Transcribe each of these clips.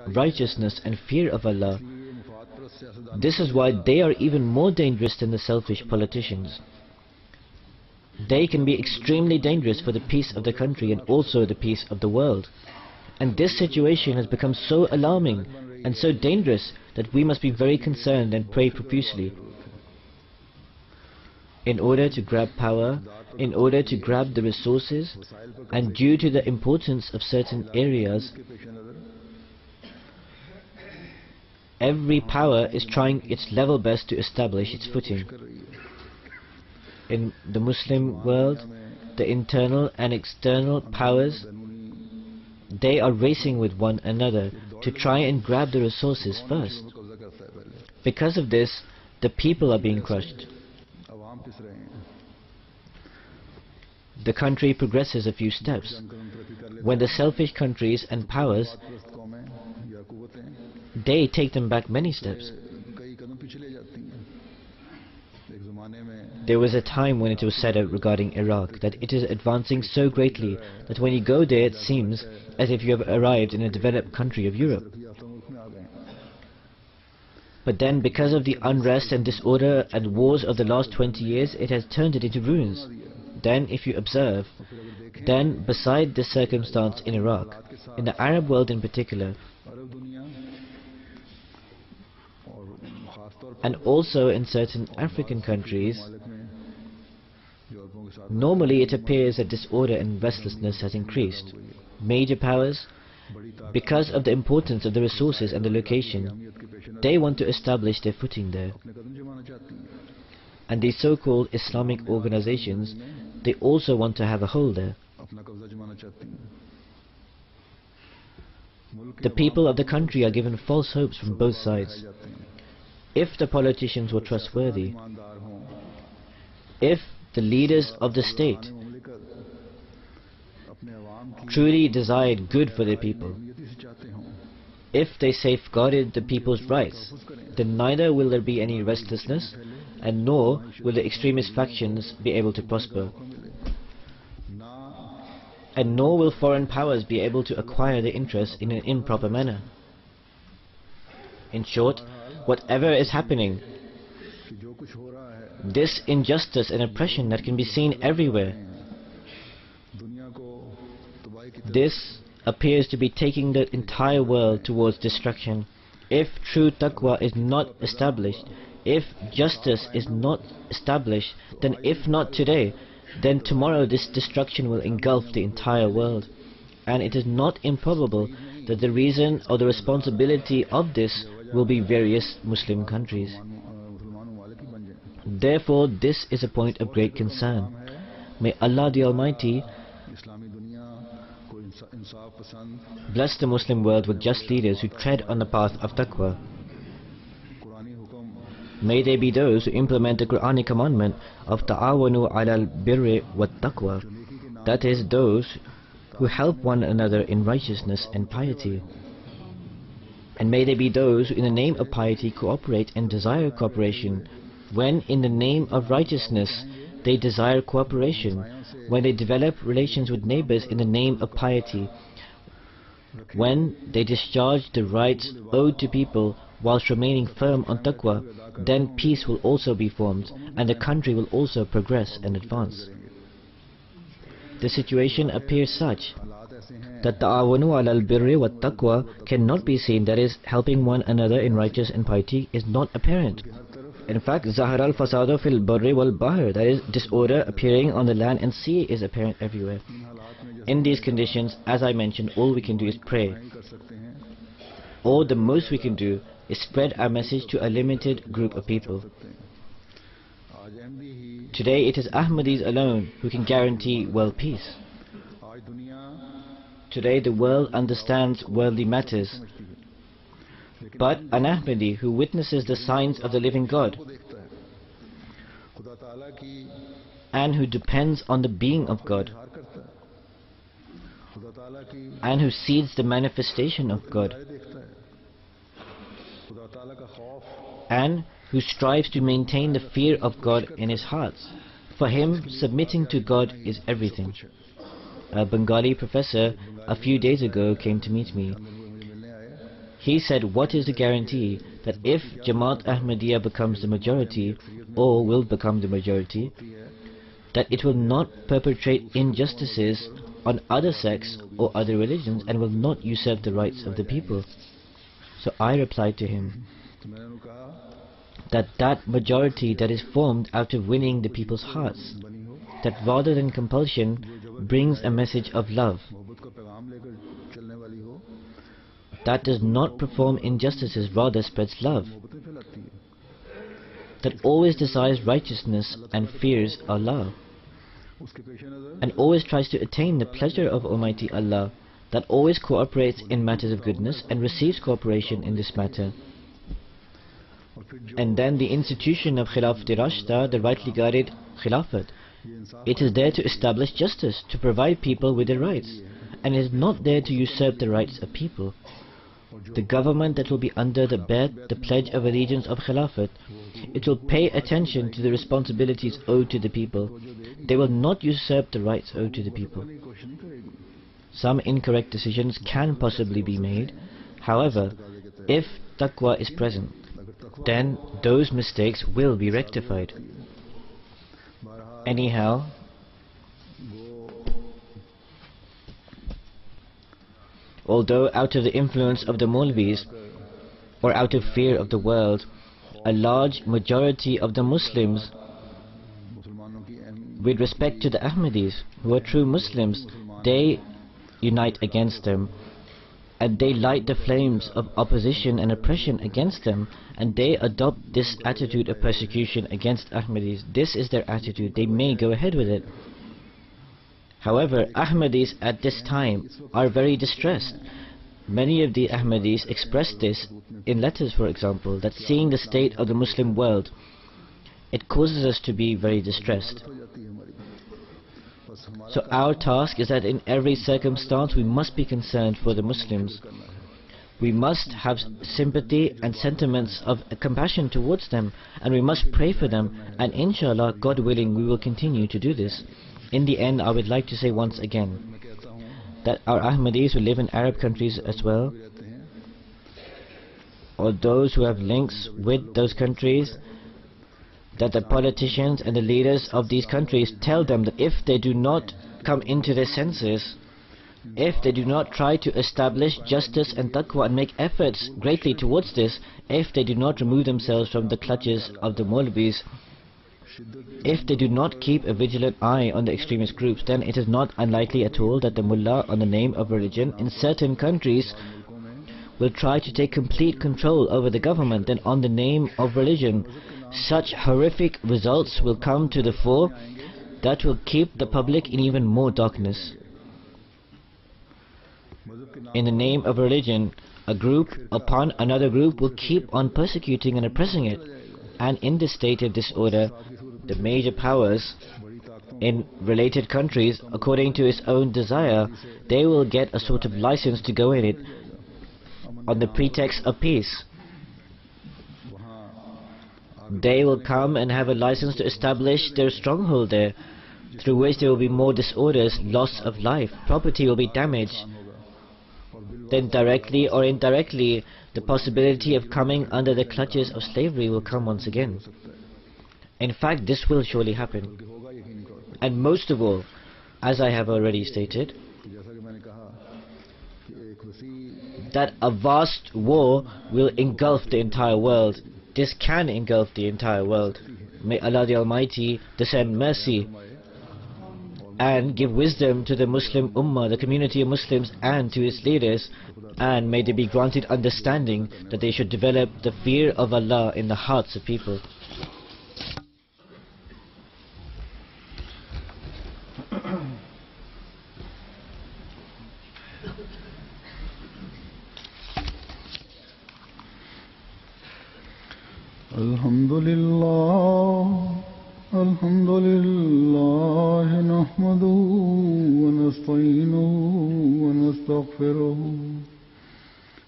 righteousness and fear of Allah. This is why they are even more dangerous than the selfish politicians. They can be extremely dangerous for the peace of the country and also the peace of the world. And this situation has become so alarming and so dangerous that we must be very concerned and pray profusely. In order to grab power, in order to grab the resources, and due to the importance of certain areas, every power is trying its level best to establish its footing. In the Muslim world, the internal and external powers, they are racing with one another to try and grab the resources first. Because of this, the people are being crushed. The country progresses a few steps. When the selfish countries and powers, they take them back many steps. There was a time when it was said regarding Iraq that it is advancing so greatly that when you go there it seems as if you have arrived in a developed country of Europe. But then, because of the unrest and disorder and wars of the last 20 years, it has turned it into ruins. Then, if you observe, then beside this circumstance in Iraq, in the Arab world in particular, and also in certain African countries, normally it appears that disorder and restlessness has increased. Major powers, because of the importance of the resources and the location, they want to establish their footing there. And these so-called Islamic organizations, they also want to have a hold there. The people of the country are given false hopes from both sides. If the politicians were trustworthy, if the leaders of the state truly desired good for their people, if they safeguarded the people's rights, then neither will there be any restlessness, and nor will the extremist factions be able to prosper, and nor will foreign powers be able to acquire their interests in an improper manner. In short, whatever is happening, this injustice and oppression that can be seen everywhere, this appears to be taking the entire world towards destruction. If true taqwa is not established, if justice is not established, then if not today, then tomorrow this destruction will engulf the entire world. And it is not improbable that the reason or the responsibility of this will be various Muslim countries. Therefore, this is a point of great concern. May Allah the Almighty bless the Muslim world with just leaders who tread on the path of taqwa. May they be those who implement the Quranic commandment of ta'awanu alal birri wat taqwa, that is, those who help one another in righteousness and piety. And may they be those who in the name of piety cooperate and desire cooperation, when in the name of righteousness they desire cooperation, when they develop relations with neighbors in the name of piety, when they discharge the rights owed to people whilst remaining firm on taqwa, then peace will also be formed and the country will also progress and advance. The situation appears such that ta'awanu alal birri wat taqwa cannot be seen, that is, helping one another in righteous and piety is not apparent. In fact, zahar al fasadu fil barri wal bahr, that is, disorder appearing on the land and sea, is apparent everywhere. In these conditions, as I mentioned, all we can do is pray. Or the most we can do is spread our message to a limited group of people. Today it is Ahmadis alone who can guarantee world peace. Today the world understands worldly matters, but an Ahmadi who witnesses the signs of the living God and who depends on the being of God and who sees the manifestation of God and who strives to maintain the fear of God in his heart, for him submitting to God is everything. A Bengali professor a few days ago came to meet me, He said, what is the guarantee that if Jamaat Ahmadiyya becomes the majority, or will become the majority, that it will not perpetrate injustices on other sects or other religions and will not usurp the rights of the people? So I replied to him that that majority that is formed out of winning the people's hearts, that rather than compulsion brings a message of love, that does not perform injustices, rather spreads love, that always desires righteousness and fears Allah, and always tries to attain the pleasure of Almighty Allah, that always cooperates in matters of goodness and receives cooperation in this matter. And then the institution of Khilafat Rashta, the rightly guided Khilafat, it is there to establish justice, to provide people with their rights, and is not there to usurp the rights of people. The government that will be under the bet, the pledge of allegiance of Khilafat, it will pay attention to the responsibilities owed to the people. They will not usurp the rights owed to the people. Some incorrect decisions can possibly be made. However, if taqwa is present, then those mistakes will be rectified. Anyhow, although out of the influence of the Maulvis, or out of fear of the world, a large majority of the Muslims, with respect to the Ahmadis, who are true Muslims, they unite against them, and they light the flames of opposition and oppression against them, and they adopt this attitude of persecution against Ahmadis. This is their attitude. They may go ahead with it. However, Ahmadis at this time are very distressed. Many of the Ahmadis expressed this in letters, for example, that seeing the state of the Muslim world, it causes us to be very distressed. So our task is that in every circumstance we must be concerned for the Muslims. We must have sympathy and sentiments of compassion towards them, and we must pray for them, and inshallah, God willing, we will continue to do this. In the end, I would like to say once again that our Ahmadis who live in Arab countries as well, or those who have links with those countries, that the politicians and the leaders of these countries tell them that if they do not come into their senses, if they do not try to establish justice and taqwa and make efforts greatly towards this, if they do not remove themselves from the clutches of the Maulvis, if they do not keep a vigilant eye on the extremist groups, then it is not unlikely at all that the mullah on the name of religion in certain countries will try to take complete control over the government. Then on the name of religion, such horrific results will come to the fore that will keep the public in even more darkness. In the name of religion, a group upon another group will keep on persecuting and oppressing it. And in this state of disorder, the major powers in related countries, according to its own desire, they will get a sort of license to go in it on the pretext of peace. They will come and have a license to establish their stronghold there, through which there will be more disorders, loss of life, property will be damaged. Then directly or indirectly, the possibility of coming under the clutches of slavery will come once again. In fact, this will surely happen. And most of all, as I have already stated, that a vast war will engulf the entire world. This can engulf the entire world. May Allah the Almighty descend mercy and give wisdom to the Muslim Ummah, the community of Muslims, and to its leaders, and may they be granted understanding that they should develop the fear of Allah in the hearts of people. Alhamdulillah, nahmaduhu wa nasta'inuhu wa nastaghfiruhu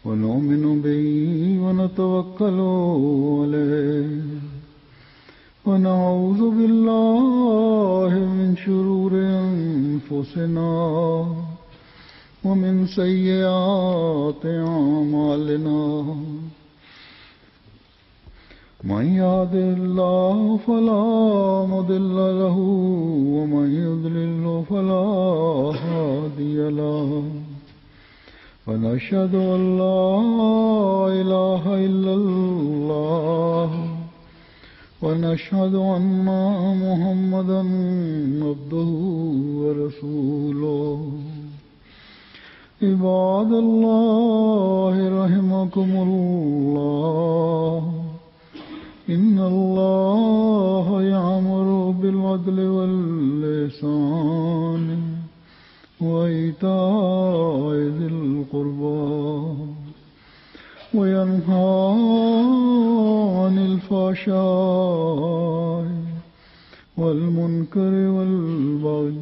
wa nu'minu bihi wa natawakkalu alayhi wa na'udhu billahi min shururi anfusina wa min sayyiati a'malina. من يهده الله فلا مضل له ومن يضلل فلا هادي له ونشهد أن لا إله إلا الله ونشهد أن محمدا عبده ورسوله عباد الله رحمكم الله إن الله يأمر بالعدل والإحسان وإيتاء ذي القربى وينهى عن الفحشاء والمنكر والبغي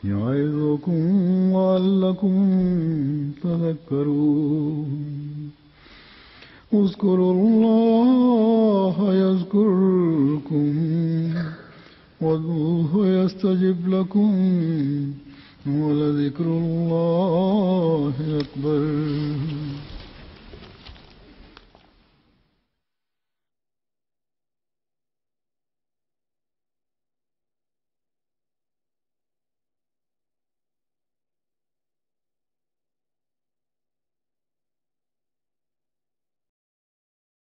يعظكم لعلكم تذكرون اذكروا الله يذكركم وادعوه يستجب لكم ولذكر الله أكبر